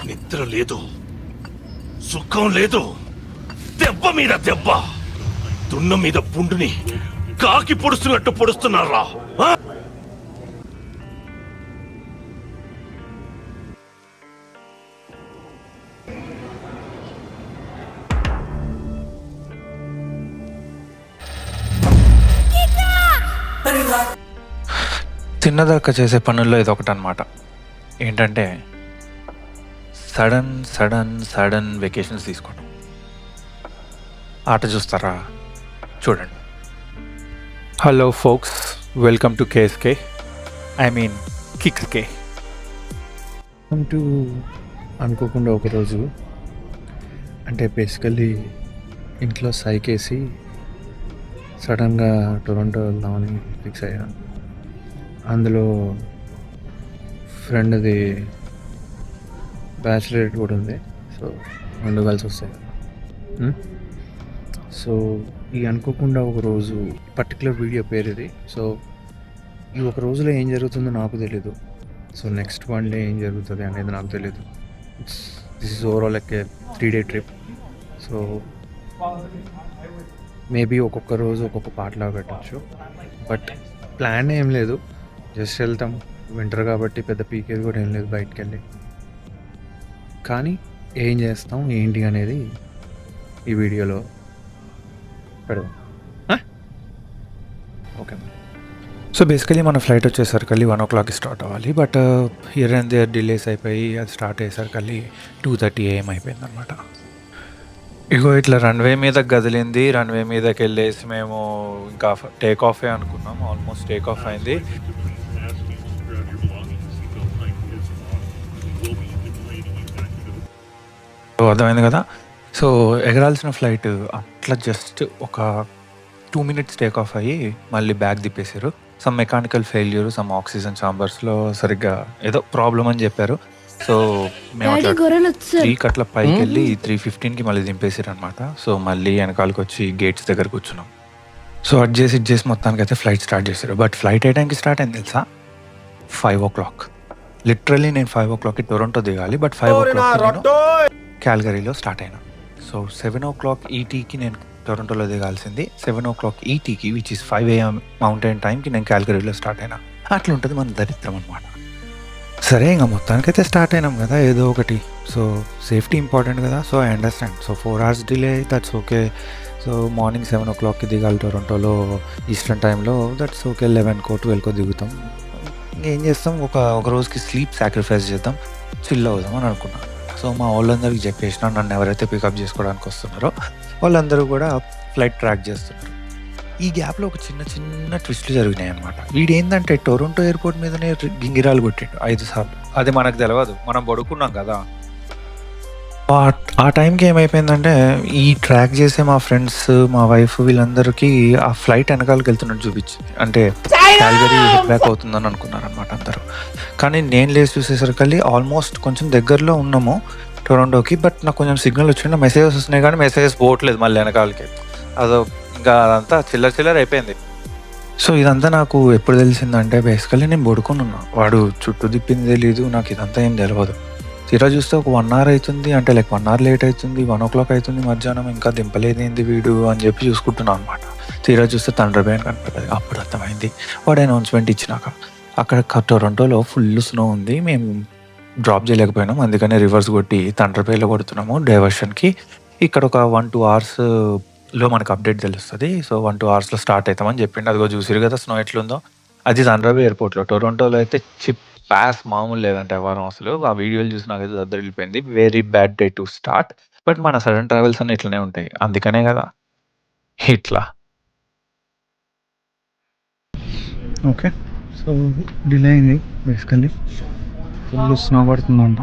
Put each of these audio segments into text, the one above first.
నిద్ర లేదు, సుఖం లేదు, దెబ్బ మీద దెబ్బ, దున్న మీద పుండుని కాకి పొడుస్తున్నట్టు పొడుస్తున్నారా? తిన్నదాకా చేసే పనుల్లో ఇది ఒకటి అనమాట. ఏంటంటే సడన్ సడన్ సడన్ వెకేషన్స్ తీసుకోవడం. ఆట చూస్తారా? చూడండి. Hello folks, welcome to KSK, I mean కిక్స్కే. వెల్కమ్ టు అనుకోకుండా ఒకరోజు, అంటే బేసికల్లీ ఇంట్లో సైకేసి సడన్గా టొరంటో వెళ్దామని ఫిక్స్ అయ్యాను. అందులో ఫ్రెండ్ది బ్యాచిలరేట్ కూడా ఉంది, సో రెండు కలిసి వస్తాయి. సో ఈ అనుకోకుండా ఒకరోజు పర్టికులర్ వీడియో పేరు ఇది. సో ఈ ఒక రోజులో ఏం జరుగుతుందో నాకు తెలీదు. సో నెక్స్ట్ వన్ డే ఏం జరుగుతుంది అనేది నాకు తెలీదు. This is overall like A 3-day trip. So maybe ఒక్కొక్క రోజు ఒక్కొక్క పాటలా పెట్టచ్చు, బట్ ప్లాన్ ఏం లేదు, జస్ట్ వెళ్తాం. వింటర్ కాబట్టి పెద్ద పీకేది కూడా ఏం లేదు బయటికి వెళ్ళి. కానీ ఏం చేస్తాం ఏంటి అనేది ఈ వీడియోలో పెడదాం. ఓకే. సో బేసికలీ మన ఫ్లైట్ వచ్చేసరికి 1 o'clock స్టార్ట్ అవ్వాలి, but here and there delays అయిపోయి అది స్టార్ట్ అయ్యేసరికి 2:30 AM అయిపోయింది అనమాట. ఇగో ఇట్లా రన్వే మీద గదిలింది. రన్వే మీదకి వెళ్ళేసి మేము ఇంకా టేక్ ఆఫే అనుకున్నాం. ఆల్మోస్ట్ టేక్ ఆఫ్ అయింది. అర్థమైంది కదా. సో ఎగరాల్సిన ఫ్లైట్ అట్లా జస్ట్ ఒక 2 minutes టేక్ ఆఫ్ అయ్యి మళ్ళీ బ్యాక్ తిప్పేశారు. Some mechanical failure, some oxygen ఛాంబర్స్లో సరిగ్గా ఏదో ప్రాబ్లం అని చెప్పారు. సో మేము అట్లా 3 అట్లా పైకి వెళ్ళి 3:15కి మళ్ళీ దింపేసారు అనమాట. సో మళ్ళీ వెనకాలకి వచ్చి గేట్స్ దగ్గర కూర్చున్నాం. సో అట్ చేసి మొత్తానికి అయితే ఫ్లైట్ స్టార్ట్ చేశారు. బట్ ఫ్లైట్ ఏ టైంకి స్టార్ట్ అయింది తెలుసా? 5 o'clock. లిటరల్లీ నేను 5 o'clockకి టొరంటో దిగాలి, బట్ 5 o'clock క్యాల్గరీలో స్టార్ట్ అయినా. సో 7 o'clock ETకి నేను టొరంటోలో దిగాల్సింది. 7 o'clock ETకి, విచ్ ఈస్ 5 AM మౌంటైన్ టైంకి నేను క్యాల్గరీలో స్టార్ట్ అయినా. అట్లా ఉంటుంది మన దరిద్రం అనమాట. సరే, ఇంకా మొత్తానికైతే స్టార్ట్ అయినాం కదా ఏదో ఒకటి. సో సేఫ్టీ ఇంపార్టెంట్ కదా. So I understand. So 4 hours delay, that's okay. So morning 7 o'clockకి దిగాలి టొరంటోలో ఈస్టర్న్ టైంలో, దట్స్ ఓకే. 11కో 12కో దిగుతాం. ఏం చేస్తాం, ఒక రోజుకి స్లీప్ సాక్రిఫైస్ చేద్దాం, చిల్ అవుదాం అని అనుకున్నాను. సో మా వాళ్ళందరికీ చెప్పేసిన, నన్ను ఎవరైతే పికప్ చేసుకోవడానికి వస్తున్నారో వాళ్ళందరూ కూడా ఫ్లైట్ ట్రాక్ చేస్తున్నారు. ఈ గ్యాప్లో ఒక చిన్న ట్విస్ట్లు జరిగినాయి అనమాట. వీడు ఏంటంటే టొరంటో ఎయిర్పోర్ట్ మీదనే గింగిరాలు కొట్టిండు 5 సార్లు. అది మనకు తెలియదు, మనం పడుకున్నాం కదా. ఆ టైంకి ఏమైపోయిందంటే, ఈ ట్రాక్ చేసే మా ఫ్రెండ్స్, మా వైఫ్, వీళ్ళందరికీ ఆ ఫ్లైట్ వెనకాలకి వెళ్తున్నట్టు చూపించింది. అంటే క్యాల్గరీ హెడ్ బ్యాక్ అవుతుందని అనుకున్నారు అనమాట అందరూ. కానీ నేను లేచి చూసేసరికి ఆల్మోస్ట్ కొంచెం దగ్గరలో ఉన్నాము టొరంటోకి. బట్ నాకు కొంచెం సిగ్నల్ వచ్చింది, మెసేజెస్ వస్తున్నాయి కానీ మెసేజెస్ పోవట్లేదు మళ్ళీ వెనకాలకి. అదో ఇంకా అదంతా చిల్లర అయిపోయింది. సో ఇదంతా నాకు ఎప్పుడు తెలిసిందంటే, బేసికల్లీ నేను పడుకొని ఉన్నా, వాడు చుట్టూ తిప్పింది తెలీదు, నాకు ఇదంతా ఏం తెలియదు. తీరా చూస్తే ఒక 1 hour అవుతుంది, అంటే లైక్ 1 hour లేట్ అవుతుంది, 1 o'clock అవుతుంది మధ్యాహ్నం, ఇంకా దింపలేదేంది వీడు అని చెప్పి చూసుకుంటున్నాను అనమాట. తీరా చూస్తే థండర్ బే అని కనపడదు. అప్పుడు అర్థమైంది, వాడు అనౌన్స్మెంట్ ఇచ్చినాక అక్కడ టొరంటోలో ఫుల్ స్నో ఉంది, మేము డ్రాప్ చేయలేకపోయినాం, అందుకనే రివర్స్ కొట్టి థండర్ బేలో కొడుతున్నాము డైవర్షన్కి. ఇక్కడ ఒక 1-2 hours మనకు అప్డేట్ తెలుస్తుంది. సో 1-2 hours స్టార్ట్ అవుతామని చెప్పిండు. అదిగో చూసిరు కదా స్నో ఎట్లుందో. అది థండర్ బే ఎయిర్పోర్ట్లో. టొరంటోలో అయితే ప్యాస్ మామూలు లేదంటే వారం అసలు. ఆ వీడియోలు చూసి నాకైతే దద్దరిల్లిపోయింది. Very bad day to start. But మన సడన్ ట్రావెల్స్ అన్నీ ఇట్లనే ఉంటాయి, అందుకనే కదా ఇట్లా. ఓకే. సో డిలే అయింది, బేసికల్లీ ఫుల్ స్నో పడుతుందంట,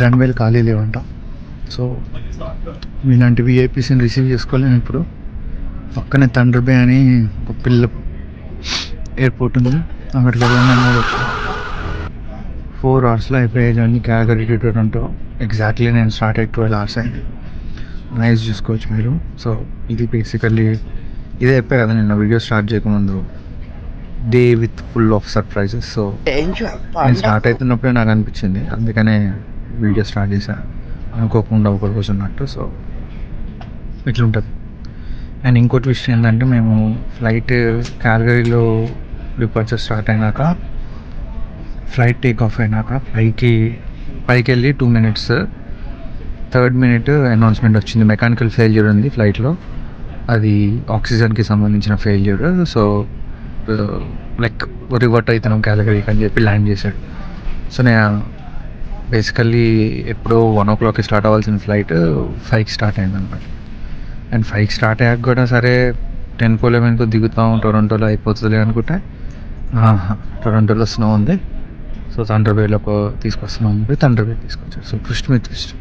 రన్వేలు ఖాళీ లేవంట. సో ఇలాంటి విఐపీస్ని రిసీవ్ చేసుకోలేము. ఇప్పుడు పక్కనే థండర్ బే అని ఒక పిల్ల ఎయిర్పోర్ట్ ఉంది, అక్కడికి వెళ్ళాను. 4 hours అయిపోయాయి journey Calgary to Toronto. Exactly నేను స్టార్ట్ అయ్యి 12 hours అయింది. నైస్ చూసుకోవచ్చు మీరు. సో ఇది బేసికల్లీ ఇదే చెప్పే కదా నిన్న వీడియో స్టార్ట్ చేయకముందు, day with full of surprises. So నేను స్టార్ట్ అవుతున్నప్పుడే నాకు అనిపించింది, అందుకనే వీడియో స్టార్ట్ చేశాను. అనుకోకుండా ఒక రోజు ఉన్నట్టు. సో ఇట్లుంటుంది. అండ్ ఇంకోటి విషయం ఏంటంటే, మేము ఫ్లైట్ క్యాల్గరీలో డిపార్చర్ స్టార్ట్ అయినాక, ఫ్లైట్ టేక్ ఆఫ్ అయినాక పైకి వెళ్ళి 2 minutes, 3rd minute అనౌన్స్మెంట్ వచ్చింది, మెకానికల్ ఫెయిల్యూర్ ఉంది ఫ్లైట్లో, అది ఆక్సిజన్కి సంబంధించిన ఫెయిల్యూర్. సో లైక్ రివర్ట్ అవుతున్నాం క్యాలగరీకి అని చెప్పి ల్యాండ్ చేశాడు. సో నేను బేసికల్లీ ఎప్పుడో 1 o'clock స్టార్ట్ అవ్వాల్సిన ఫ్లైట్ 5కి స్టార్ట్ అయింది అనమాట. అండ్ 5కి స్టార్ట్ అయ్యాక కూడా సరే 10-11 దిగుతాం, టొరంటోలో అయిపోతుంది అనుకుంటే టొరంటోలో స్నో ఉంది. సో థండర్ బేలోకి తీసుకొస్తున్నాం, థండర్ బే తీసుకొచ్చారు. సో ట్విస్ట్ మీద ట్విస్ట్.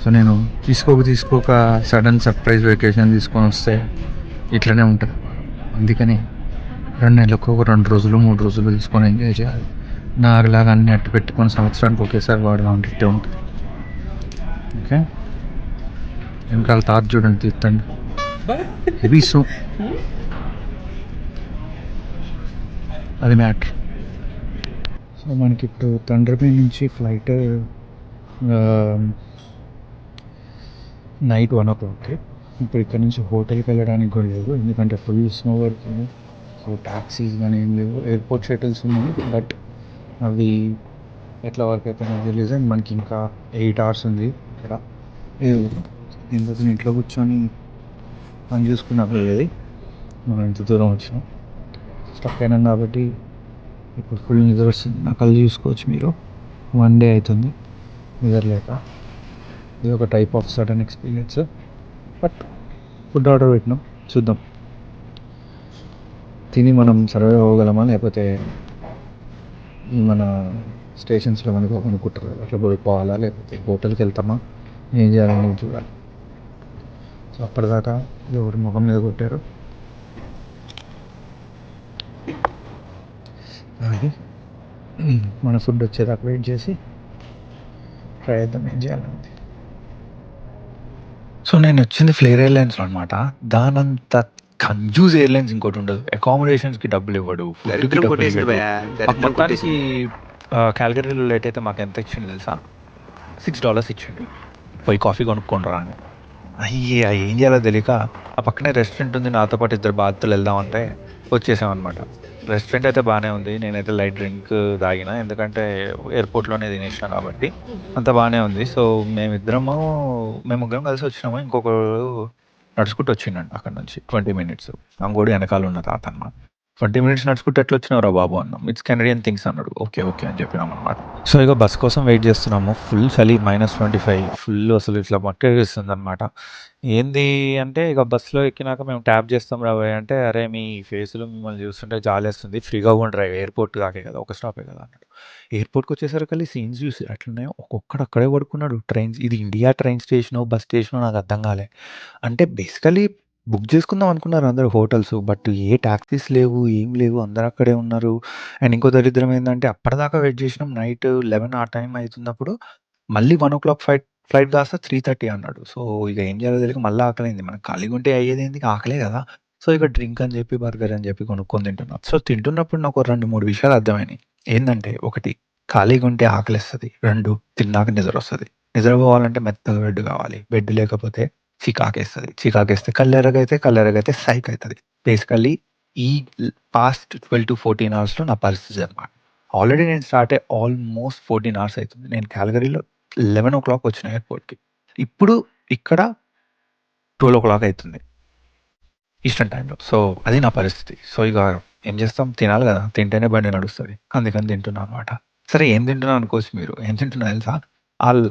సో నేను తీసుకోక సడన్ సర్ప్రైజ్ వెకేషన్ తీసుకొని వస్తే ఇట్లనే ఉంటుంది. అందుకని 2 నెలలకు ఒక 2 రోజులు 3 రోజులు తీసుకొని ఎంజాయ్ చేయాలి. నాకులాగా అన్ని అట్టు పెట్టుకొని సంవత్సరానికి ఒకేసారి వాడదాం అంటే ఇట్టే ఉంటుంది. ఓకే, వెనకాల తాత చూడండి తీర్థండి హెవీ సో అది మ్యాటర్. సో మనకి ఇప్పుడు థండర్ బే నుంచి ఫ్లైట్ నైట్ 1 o'clock. ఇప్పుడు ఇక్కడ నుంచి హోటల్కి వెళ్ళడానికి కూడా లేదు, ఎందుకంటే ఫుల్ స్నో పడుతుంది. సో ట్యాక్సీస్ కానీ ఏం లేవు. ఎయిర్పోర్ట్ షటిల్స్ ఉన్నాయి, బట్ అవి ఎట్లా వర్క్ అయిపోయినా తెలియదు. అండ్ మనకి ఇంకా 8 hours ఉంది ఇక్కడ. దీని తర్వాత ఇంట్లో కూర్చొని పని చూసుకున్నప్పుడు లేదు, మనం ఎంత దూరం వచ్చినాం. స్టక్ అయినాం కాబట్టి ఇప్పుడు ఫుల్ నిద్ర వస్తుంది. నా కళ్ళు చూసుకోవచ్చు మీరు, 1 day అవుతుంది నిద్ర లేక. ఇది ఒక type of sudden experience. But food order పెట్టినాం, చూద్దాం తిని మనం సర్వైవ్ అవ్వగలమా, లేకపోతే మన స్టేషన్స్లో మనకు కొనుక్కుంటారు అట్లా పోవాలా, లేకపోతే హోటల్కి వెళ్తామా, ఏం చేయాలని చూడాలి. సో అప్పటిదాకా ఎవరి ముఖం మీద కొట్టారు అది మన ఫుడ్ వచ్చేదాకా వెయిట్ చేసి ట్రై చేద్దాం ఏం చేయాలంటే. సో నేను వచ్చింది ఫ్లేర్ ఎయిర్లైన్స్లో అనమాట. దానంత కంజూస్ ఎయిర్లైన్స్ ఇంకోటి ఉండదు. అకామిడేషన్స్కి డబ్బులు ఇవ్వడు, ఫుడ్కి డబ్బులు ఇవ్వడు. మాకు మొత్తానికి క్యాల్గరీలో లేట్ అయితే మాకు ఎంత ఇచ్చింది తెలుసా? $6 ఇచ్చిండు. పోయి కాఫీ కొనుక్కుంటారా అని. అయ్యే ఏం చేయాలో తెలియక ఆ పక్కనే రెస్టారెంట్ ఉంది, నాతో పాటు 2 బాధితులు వెళ్దామంటే వచ్చేసామన్నమాట. రెస్టారెంట్ అయితే బాగానే ఉంది. నేనైతే లైట్ డ్రింక్ తాగిన, ఎందుకంటే ఎయిర్పోర్ట్లోనే తినేసిన కాబట్టి అంత బాగానే ఉంది. సో మేము ముగ్గురం కలిసి వచ్చినాము. ఇంకొకరు నడుచుకుంటూ వచ్చిండండి అక్కడ నుంచి 20 minutes. అంగోడి వెనకాల ఉన్న తాత అన్నమాట. 20 minutes నడుచుకుంటూ ఎట్లా వచ్చినావురా బాబు అన్నాం. ఇట్స్ కెనడియన్ థింగ్స్ అన్నాడు. ఓకే అని చెప్పినాం అనమాట. సో ఇక బస్ కోసం వెయిట్ చేస్తున్నాము. ఫుల్ చలి, -25, ఫుల్ అసలు ఇట్లా మక్కేస్తుంది అనమాట. ఏంది అంటే ఇక బస్సులో ఎక్కినాక మేము ట్యాప్ చేస్తాం రాబోయే అంటే, అరే మీ ఫేస్లో మిమ్మల్ని చూస్తుంటే జాలేస్తుంది, ఫ్రీగా కూడా డ్రైవ్, ఎయిర్పోర్ట్ దాకే కదా, ఒక స్టాపే కదా అన్నాడు. ఎయిర్పోర్ట్కి వచ్చేసరికి సీన్స్ చూసి అట్లున్నాయో, ఒక్కొక్కడు అక్కడే పడుకున్నాడు. ట్రైన్స్, ఇది ఇండియా ట్రైన్ స్టేషనో బస్ స్టేషనో నాకు అర్థం కాలే. అంటే బేసికలీ బుక్ చేసుకుందాం అనుకున్నారు అందరూ హోటల్స్, బట్ ఏ టాక్సీస్ లేవు, ఏం లేవు, అందరూ అక్కడే ఉన్నారు. అండ్ ఇంకో దరిద్రం ఏంటంటే అప్పటిదాకా వెయిట్ చేసినాం, నైట్ 11 ఆ టైం అవుతున్నప్పుడు మళ్ళీ 1 o'clock ఫ్లైట్ కాస్త 3:30 అన్నాడు. సో ఇక ఏం చేయాలో తెలియక మళ్ళీ ఆకలైంది. మనం ఖాళీగా ఉంటే అయ్యేదేంది, ఆకలే కదా. సో ఇక డ్రింక్ అని చెప్పి, బర్గర్ అని చెప్పి కొనుక్కొని తింటున్నాం. సో తింటున్నప్పుడు నాకు 2-3 విషయాలు అర్థమైనాయి. ఏంటంటే, 1 ఖాళీగా ఉంటే ఆకలిస్తుంది, 2 తిన్నాక నిద్ర వస్తుంది. నిద్రపోవాలంటే మెత్తగా బెడ్ కావాలి, బెడ్ లేకపోతే చికాకేస్తే కళ్ళెరగైతే సైక్ అవుతుంది. బేసికల్లీ ఈ పాస్ట్ 12-14 అవర్స్లో నా పరిస్థితి అనమాట. ఆల్రెడీ నేను స్టార్ట్ అయ్యి ఆల్మోస్ట్ 14 hours అవుతుంది. నేను క్యాల్గరీలో 11 o'clock వచ్చిన ఎయిర్పోర్ట్కి. ఇప్పుడు ఇక్కడ 12 o'clock అవుతుంది ఈస్టర్న్ టైంలో. సో అది నా పరిస్థితి. సో ఇక ఏం చేస్తాం, తినాలి కదా, తింటేనే బండి నడుస్తుంది, అందుకని తింటున్నాను అనమాట. సరే ఏం తింటున్నాను అనుకోవచ్చు మీరు. ఏం తింటున్నా తెలుసా? ఆల్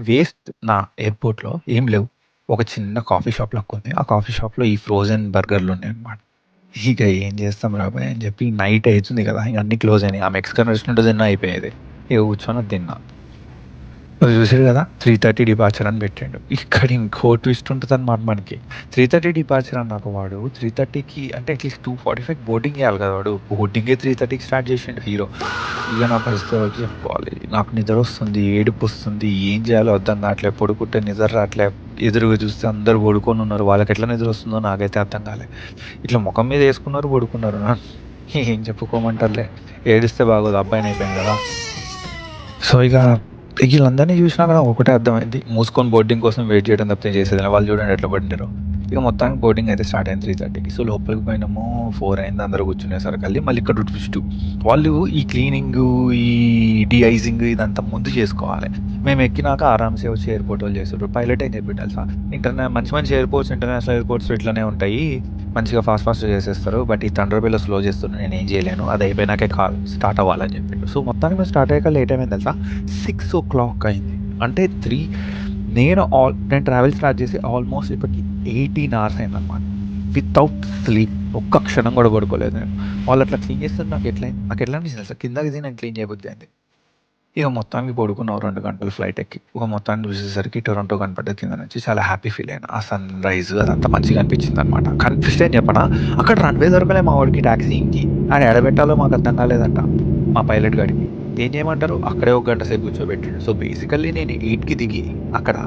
వేస్ట్ నా ఎయిర్పోర్ట్‌లో ఏం లేవు. ఒక చిన్న కాఫీ షాప్ లెక్కుంది. ఆ కాఫీ షాప్‌లో ఈ ఫ్రోజన్ బర్గర్‌లు ఉన్నాయన్నమాట. ఇక ఏం చేస్తాం రాబోయ్ అని చెప్పి, నైట్ అయితుంది కదా, ఇంక అన్నీ క్లోజ్ అయినాయి. ఆ మెక్సికన్ రెస్టారెంట్ తిన్నా అయిపోయేది. ఇక కూర్చొని అది తిన్నా. చూసారు కదా, 3:30 డిపార్చర్ అని పెట్టిండు. ఇక్కడ ఇంకో ట్విస్ట్ ఉంటుందన్నమాట మనకి. 3:30 డిపార్చర్ అన్నాక వాడు 3:30కి అంటే అట్లీస్ట్ 2:45 బోర్డింగ్ చేయాలి కదా వాడు. బోర్డింగే 3:30కి స్టార్ట్ చేసిండు హీరో. ఇక నా పరిస్థితి చెప్పుకోవాలి. నాకు నిద్ర వస్తుంది, ఏడుపు వస్తుంది, ఏం చేయాలో అర్థం కావట్లే, పడుకుంటే నిద్ర రావట్లే, ఎదురుగా చూస్తే అందరూ పడుకొని ఉన్నారు. వాళ్ళకి ఎట్లా నిద్ర వస్తుందో నాకైతే అర్థం కాలే. ఇట్లా ముఖం మీద వేసుకున్నారు, పడుకున్నారు. ఏం చెప్పుకోమంటారులే. ఏడిస్తే బాగోదు, అబ్బాయిని అయిపోయాను కదా. సో ఇక వీళ్ళందరినీ చూసినాక నాకు ఒకటే అర్థమైంది, మూసుకొని బోర్డింగ్ కోసం వెయిట్ చేయడం తప్పితే చేసేది. వాళ్ళు చూడండి ఎట్లా పడినారు. ఇక మొత్తానికి బోర్డింగ్ అయితే స్టార్ట్ అయింది 3:30కి. సో లోపలికి పోయినాము, 4 అయింది. అందరూ కూర్చునేసరికి వెళ్ళి మళ్ళీ ఇక్కడ ట్విస్ట్, వాళ్ళు ఈ క్లీనింగ్, ఈ డీఐజింగ్ ఇదంతా ముందు చేసుకోవాలి. మేము ఎక్కినాక ఆరామ్సే వచ్చి ఎయిర్పోర్ట్ వాళ్ళు చేస్తారు. పైలట్ ఏం చెప్పి తెలుసా, మంచి మంచి ఎయిర్పోర్ట్స్, ఇంటర్నేషనల్ ఎయిర్పోర్ట్స్ ఇట్లానే ఉంటాయి, మంచిగా ఫాస్ట్ చేసేస్తారు. బట్ ఈ థండర్బర్డ్లో స్లో చేస్తున్నా, నేను ఏం చేయలేను, అది అయిపోయినాకే కాల్ స్టార్ట్ అవ్వాలని చెప్పిండు. సో మొత్తానికి మేము స్టార్ట్ అయ్యాక లేట్ అయిపోయింది తెలుసా, 6 o'clock అయింది. అంటే నేను ట్రావెల్ స్టార్ట్ చేసి ఆల్మోస్ట్ ఇప్పటికి 18 hours అయిందన్నమాట, వితౌట్ స్లీప్. ఒక్క క్షణం కూడా పడుకోలేదు నేను. వాళ్ళు అట్లా క్లీన్ చేస్తారు, నాకు ఎట్లా అనిపించింది తెలుసా, కిందకి దిగి నేను క్లీన్ చేయబుద్ది అయింది. ఇక మొత్తానికి పడుకున్నావు 2 గంటలు ఫ్లైట్ ఎక్కి. ఒక మొత్తాన్ని చూసేసరికి టొరంటో కనపడ్డది కింద నుంచి. చాలా హ్యాపీ ఫీల్ అయినా. ఆ సన్ రైజ్ అదంతా మంచిగా అనిపించింది అనమాట. కనిపిస్తే అని చెప్పనా, అక్కడ రన్వే దొరకలే మా వాడికి ట్యాక్సీకి. ఆయన ఎడబెట్టాలో మాకు అర్థం కాలేదంట మా పైలట్ గాడికి. ఏం చేయమంటారు, అక్కడే 1 గంట సేపు కూర్చోబెట్టాడు. సో బేసికల్లీ నేను 8కి దిగి అక్కడ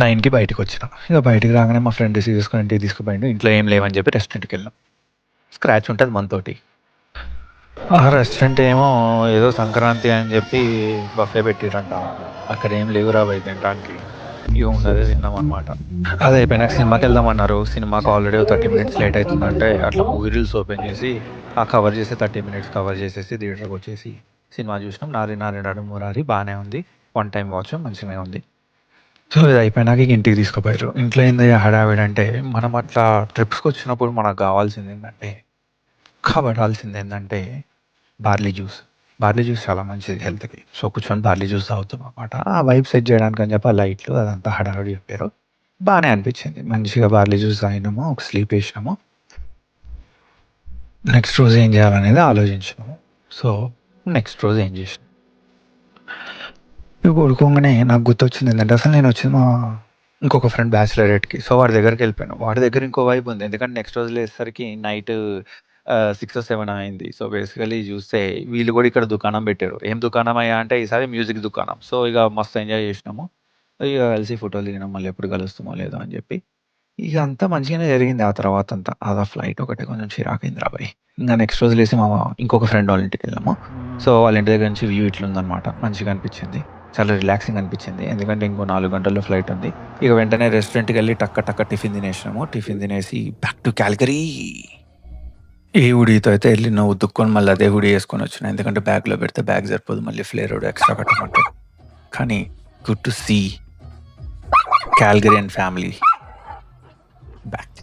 9కి బయటకు వచ్చిన. ఇక బయటకు రాగానే మా ఫ్రెండ్ రిసీవ్ చేసుకుని ఇంటికి తీసుకుపోయిండు. ఇంట్లో ఏం లేవని చెప్పి రెస్టారెంట్కి వెళ్ళాం. స్క్రాచ్ ఉంటుంది మనతోటి. ఆ రెస్టారెంట్ ఏమో ఏదో సంక్రాంతి అని చెప్పి బఫే పెట్టిరంట. అక్కడ ఏం లేవురా బయట తినడానికి. ఇక ఉన్నదే తిన్నాం అనమాట. అది అయిపోయినాక సినిమాకి వెళ్దామన్నారు. సినిమాకి ఆల్రెడీ 30 minutes లేట్ అవుతుందంటే అట్లా మూవీ రీల్స్ ఓపెన్ చేసి ఆ కవర్ చేసి 30 minutes కవర్ చేసేసి థియేటర్కి వచ్చేసి సినిమా చూసినాం. నారి నారి మురారి బాగానే ఉంది. 1 time వాచ్ మంచిగానే ఉంది. సో ఇది అయిపోయినాక ఇక ఇంటికి తీసుకుపోయారు. ఇంట్లో ఏంది హడావిడి అంటే, మనం అట్లా ట్రిప్స్కి వచ్చినప్పుడు మనకు కావాల్సింది ఏంటంటే, పడాల్సింది ఏంటంటే బార్లీ జ్యూస్ చాలా మంచిది హెల్త్కి. సో కూర్చొని బార్లీ జ్యూస్ తాగుతాం అనమాట. ఆ వైబ్ సెట్ చేయడానికి అని చెప్పి ఆ లైట్లు అదంతా హడావిడి చెప్పారు. బాగానే అనిపించింది. మంచిగా బార్లీ జ్యూస్ తాగినాము, ఒక స్లీప్ వేసినాము. నెక్స్ట్ రోజు ఏం చేయాలనేది ఆలోచించినాము. సో నెక్స్ట్ రోజు ఏం చేసినాం, ఇవి పడుకోగానే నాకు గుర్తొచ్చింది ఏంటంటే, అసలు నేను వచ్చింది మా ఇంకొక ఫ్రెండ్ బ్యాచిలరేట్కి. సో వాడి దగ్గరికి వెళ్ళిపోయాను. వాడి దగ్గర ఇంకో వైబ్ ఉంది, ఎందుకంటే నెక్స్ట్ రోజు లేసరికి నైట్ 6 or 7 అయింది. సో బేసికలీ చూస్తే వీళ్ళు కూడా ఇక్కడ దుకాణం పెట్టారు. ఏం దుకాణం అయ్యా అంటే ఈసారి మ్యూజిక్ దుకాణం. సో ఇక మస్తు ఎంజాయ్ చేసినాము. ఇక కలిసి ఫోటోలు దిగినాం, మళ్ళీ ఎప్పుడు కలుస్తామో లేదో అని చెప్పి. ఇక అంతా మంచిగానే జరిగింది. ఆ తర్వాత అంతా ఆ ఫ్లైట్ ఒకటే కొంచెం చిరాకైంది రాబాయ్. ఇంకా నెక్స్ట్ రోజు లేసి మా ఇంకొక ఫ్రెండ్ వాళ్ళ ఇంటికి వెళ్ళాము. సో వాళ్ళ ఇంటి దగ్గర నుంచి వ్యూ ఇట్లుందనమాట. మంచిగా అనిపించింది, చాలా రిలాక్సింగ్ అనిపించింది. ఎందుకంటే ఇంకో 4 గంటల్లో ఫ్లైట్ ఉంది. ఇక వెంటనే రెస్టారెంట్కి వెళ్ళి టక్క టిఫిన్ తినేసినాము. టిఫిన్ తినేసి బ్యాక్ టు క్యాల్గరీ. ఏ హుడీతో అయితే వెళ్ళి నువ్వు ఉతుక్కొని మళ్ళీ అదే హుడీ వేసుకొని వచ్చిన, ఎందుకంటే బ్యాగ్లో పెడితే బ్యాగ్ సరిపోదు, మళ్ళీ ఫ్లేర్ ఎక్స్ట్రా కట్టమంటాడు. కానీ good to see Calgary and family back.